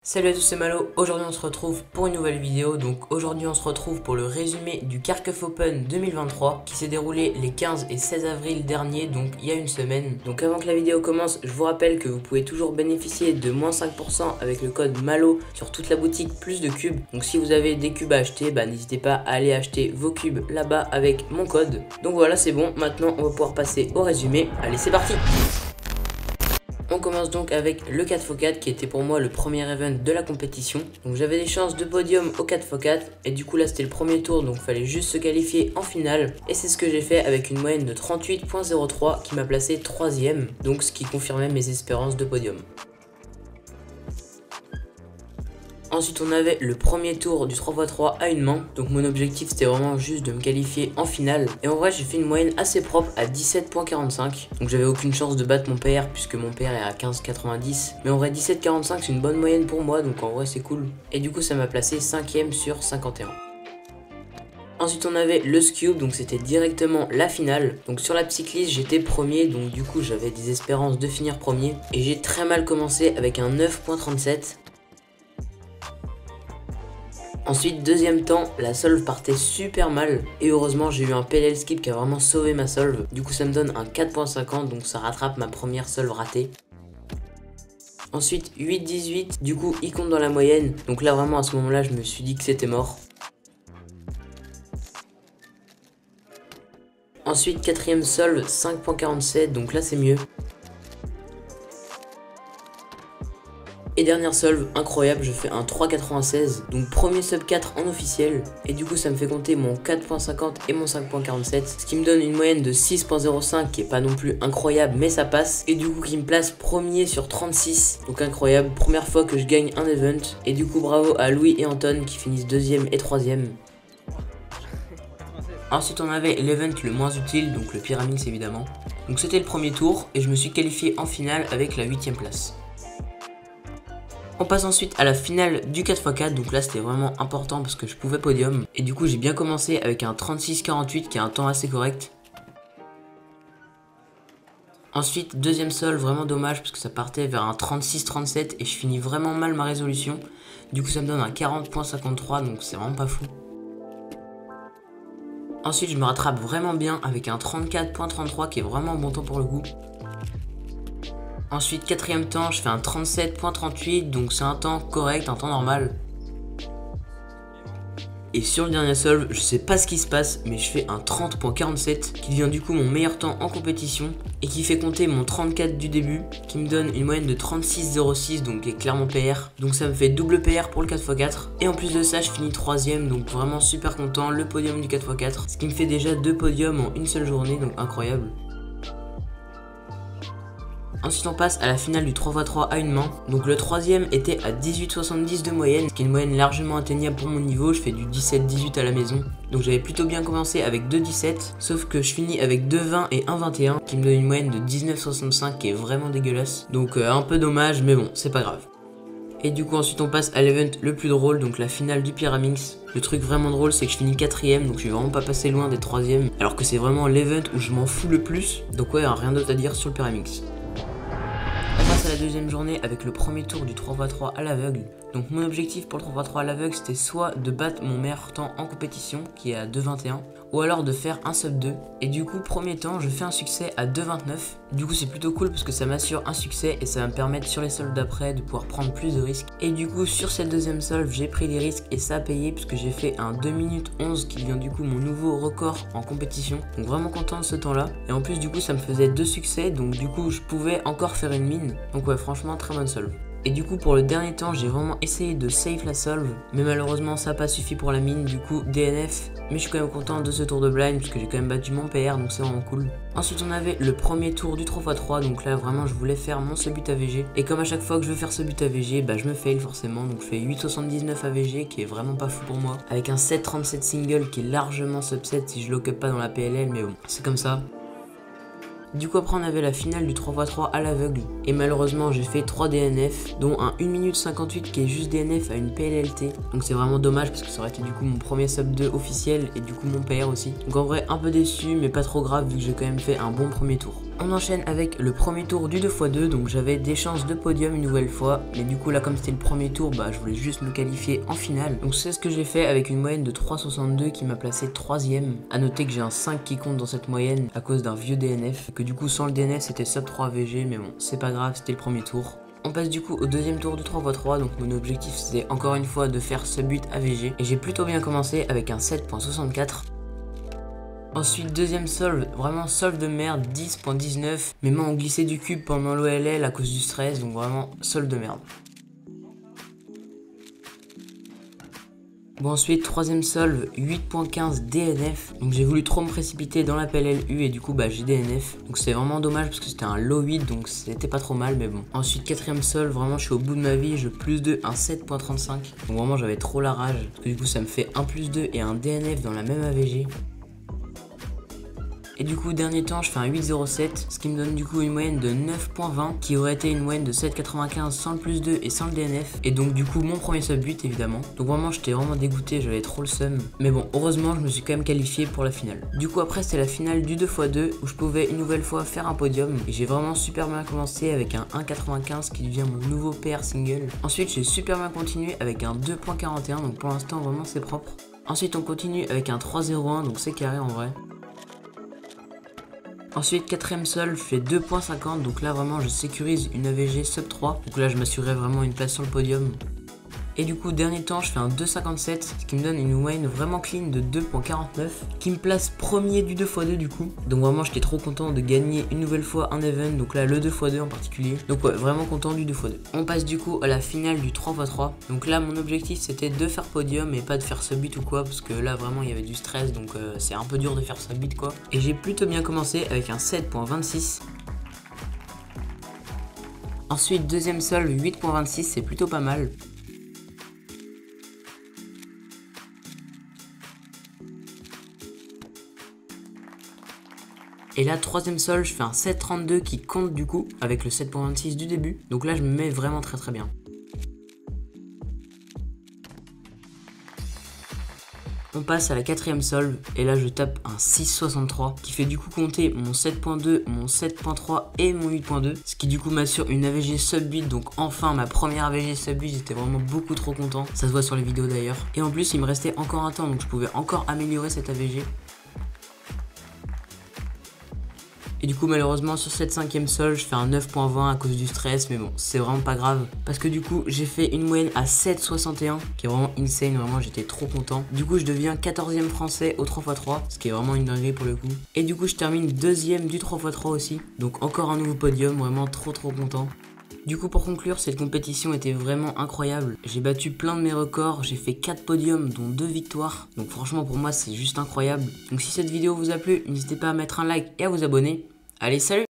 Salut à tous, c'est Malo. Aujourd'hui on se retrouve pour une nouvelle vidéo. Donc aujourd'hui on se retrouve pour le résumé du Carquef Open 2023 qui s'est déroulé les 15 et 16 avril dernier, donc il y a une semaine. Donc avant que la vidéo commence, je vous rappelle que vous pouvez toujours bénéficier de moins 5% avec le code MALO sur toute la boutique plus de cubes. Donc si vous avez des cubes à acheter, n'hésitez pas à aller acheter vos cubes là-bas avec mon code. Donc voilà, c'est bon, maintenant on va pouvoir passer au résumé. Allez, c'est parti! On commence donc avec le 4x4 qui était pour moi le premier event de la compétition. Donc j'avais des chances de podium au 4x4 et du coup là c'était le premier tour, donc fallait juste se qualifier en finale. Et c'est ce que j'ai fait avec une moyenne de 38.03 qui m'a placé 3ème, donc ce qui confirmait mes espérances de podium. Ensuite on avait le premier tour du 3x3 à une main, donc mon objectif c'était vraiment juste de me qualifier en finale. Et en vrai j'ai fait une moyenne assez propre à 17.45, donc j'avais aucune chance de battre mon PR puisque mon PR est à 15.90. Mais en vrai 17.45 c'est une bonne moyenne pour moi, donc en vrai c'est cool. Et du coup ça m'a placé 5ème sur 51. Ensuite on avait le Scube, donc c'était directement la finale. Donc sur la cycliste j'étais premier, donc du coup j'avais des espérances de finir premier. Et j'ai très mal commencé avec un 9.37. Ensuite, deuxième temps, la solve partait super mal et heureusement j'ai eu un PLL skip qui a vraiment sauvé ma solve. Du coup ça me donne un 4.50, donc ça rattrape ma première solve ratée. Ensuite 8-18, du coup il compte dans la moyenne, donc là vraiment à ce moment là je me suis dit que c'était mort. Ensuite quatrième solve 5.47, donc là c'est mieux. Et dernière solve, incroyable, je fais un 3.96, donc premier sub 4 en officiel. Et du coup ça me fait compter mon 4.50 et mon 5.47, ce qui me donne une moyenne de 6.05 qui est pas non plus incroyable mais ça passe. Et du coup qui me place premier sur 36, donc incroyable, première fois que je gagne un event. Et du coup bravo à Louis et Anton qui finissent 2ème et 3ème. Ensuite on avait l'event le moins utile, donc le Pyramix évidemment. Donc c'était le premier tour et je me suis qualifié en finale avec la 8ème place. On passe ensuite à la finale du 4x4, donc là c'était vraiment important parce que je pouvais podium. Et du coup j'ai bien commencé avec un 36-48 qui est un temps assez correct. Ensuite deuxième sol, vraiment dommage parce que ça partait vers un 36-37 et je finis vraiment mal ma résolution. Du coup ça me donne un 40.53, donc c'est vraiment pas fou. Ensuite je me rattrape vraiment bien avec un 34.33 qui est vraiment un bon temps pour le coup. Ensuite quatrième temps je fais un 37.38, donc c'est un temps correct, un temps normal. Et sur le dernier solve je sais pas ce qui se passe mais je fais un 30.47 qui devient du coup mon meilleur temps en compétition et qui fait compter mon 34 du début qui me donne une moyenne de 36.06, donc qui est clairement PR. Donc ça me fait double PR pour le 4x4 et en plus de ça je finis 3ème, donc vraiment super content, le podium du 4x4, ce qui me fait déjà 2 podiums en une seule journée, donc incroyable. Ensuite on passe à la finale du 3x3 à une main. Donc le troisième était à 18,70 de moyenne, ce qui est une moyenne largement atteignable pour mon niveau. Je fais du 17-18 à la maison. Donc j'avais plutôt bien commencé avec 2,17, sauf que je finis avec 2,20 et 1,21 qui me donne une moyenne de 19,65 qui est vraiment dégueulasse. Donc un peu dommage mais bon, c'est pas grave. Et du coup ensuite on passe à l'event le plus drôle, donc la finale du Pyramix. Le truc vraiment drôle c'est que je finis 4ème, donc je suis vraiment pas passé loin des 3ème, alors que c'est vraiment l'event où je m'en fous le plus. Donc ouais, rien d'autre à dire sur le Pyramix. On passe à la deuxième journée avec le premier tour du 3x3 à l'aveugle. Donc mon objectif pour le 3x3 à l'aveugle c'était soit de battre mon meilleur temps en compétition qui est à 2,21 ou alors de faire un sub 2. Et du coup premier temps je fais un succès à 2,29. Du coup c'est plutôt cool parce que ça m'assure un succès et ça va me permettre sur les solves d'après de pouvoir prendre plus de risques. Et du coup sur cette deuxième solve j'ai pris des risques et ça a payé puisque j'ai fait un 2 minutes 11 qui devient du coup mon nouveau record en compétition. Donc vraiment content de ce temps là. Et en plus du coup ça me faisait 2 succès, donc du coup je pouvais encore faire une mine. Donc ouais, franchement très bonne solve. Et du coup pour le dernier temps j'ai vraiment essayé de save la solve, mais malheureusement ça n'a pas suffi pour la mine, du coup DNF. Mais je suis quand même content de ce tour de blind puisque j'ai quand même battu mon PR, donc c'est vraiment cool. Ensuite on avait le premier tour du 3x3, donc là vraiment je voulais faire mon sub but AVG. Et comme à chaque fois que je veux faire ce but AVG, je me fail forcément, donc je fais 8,79 AVG qui est vraiment pas fou pour moi. Avec un 7,37 single qui est largement subset si je lock up pas dans la PLL, mais bon, c'est comme ça. Du coup après on avait la finale du 3x3 à l'aveugle et malheureusement j'ai fait 3 DNF dont un 1 minute 58 qui est juste DNF à une PLLT, donc c'est vraiment dommage parce que ça aurait été du coup mon premier sub 2 officiel et du coup mon PR aussi. Donc en vrai un peu déçu mais pas trop grave vu que j'ai quand même fait un bon premier tour. On enchaîne avec le premier tour du 2x2, donc j'avais des chances de podium une nouvelle fois, mais du coup là comme c'était le premier tour, je voulais juste me qualifier en finale. Donc c'est ce que j'ai fait avec une moyenne de 3,62 qui m'a placé 3ème. A noter que j'ai un 5 qui compte dans cette moyenne à cause d'un vieux DNF, que du coup sans le DNF c'était sub 3 VG, mais bon c'est pas grave, c'était le premier tour. On passe du coup au deuxième tour du 3x3, donc mon objectif c'était encore une fois de faire sub 8 AVG, et j'ai plutôt bien commencé avec un 7.64. Ensuite deuxième solve, vraiment solve de merde, 10.19. Mes mains ont glissé du cube pendant l'OLL à cause du stress, donc vraiment solve de merde. Bon ensuite troisième solve, 8.15 DNF. Donc j'ai voulu trop me précipiter dans la PLLU et du coup j'ai DNF. Donc c'est vraiment dommage parce que c'était un low 8, donc c'était pas trop mal, mais bon. Ensuite quatrième solve, vraiment je suis au bout de ma vie, je plus 2, un 7.35. Donc vraiment j'avais trop la rage, parce que du coup ça me fait un plus 2 et un DNF dans la même AVG. Et du coup dernier temps je fais un 8.07, ce qui me donne du coup une moyenne de 9.20 qui aurait été une moyenne de 7.95 sans le plus 2 et sans le DNF. Et donc du coup mon premier sub 8 évidemment. Donc vraiment j'étais vraiment dégoûté, j'avais trop le seum. Mais bon heureusement je me suis quand même qualifié pour la finale. Du coup après c'était la finale du 2x2 où je pouvais une nouvelle fois faire un podium. Et j'ai vraiment super bien commencé avec un 1.95 qui devient mon nouveau PR single. Ensuite j'ai super bien continué avec un 2.41, donc pour l'instant vraiment c'est propre. Ensuite on continue avec un 3.01, donc c'est carré en vrai. Ensuite quatrième solve, je fais 2.50, donc là vraiment je sécurise une AVG sub 3, donc là je m'assurais vraiment une place sur le podium. Et du coup dernier temps je fais un 2.57, ce qui me donne une moyenne vraiment clean de 2.49, qui me place premier du 2x2 du coup. Donc vraiment j'étais trop content de gagner une nouvelle fois un event, donc là le 2x2 en particulier. Donc ouais, vraiment content du 2x2. On passe du coup à la finale du 3x3. Donc là mon objectif c'était de faire podium et pas de faire sub 8 ou quoi, parce que là vraiment il y avait du stress, donc c'est un peu dur de faire sub 8 quoi. Et j'ai plutôt bien commencé avec un 7.26. Ensuite deuxième solve, 8.26, c'est plutôt pas mal. Et là, troisième solve, je fais un 7.32 qui compte du coup avec le 7.26 du début. Donc là, je me mets vraiment très bien. On passe à la quatrième solve et là je tape un 6.63 qui fait du coup compter mon 7.2, mon 7.3 et mon 8.2, ce qui du coup m'assure une AVG sub 8, donc enfin ma première AVG sub 8, j'étais vraiment beaucoup trop content, ça se voit sur les vidéos d'ailleurs. Et en plus il me restait encore un temps, donc je pouvais encore améliorer cette AVG. Et du coup malheureusement sur cette cinquième solve je fais un 9.20 à cause du stress, mais bon c'est vraiment pas grave parce que du coup j'ai fait une moyenne à 7.61 qui est vraiment insane, vraiment j'étais trop content. Du coup je deviens 14e français au 3x3, ce qui est vraiment une dinguerie pour le coup. Et du coup je termine 2e du 3x3 aussi, donc encore un nouveau podium, vraiment trop content. Du coup pour conclure, cette compétition était vraiment incroyable. J'ai battu plein de mes records, j'ai fait 4 podiums dont 2 victoires. Donc franchement pour moi c'est juste incroyable. Donc si cette vidéo vous a plu, n'hésitez pas à mettre un like et à vous abonner. Allez salut!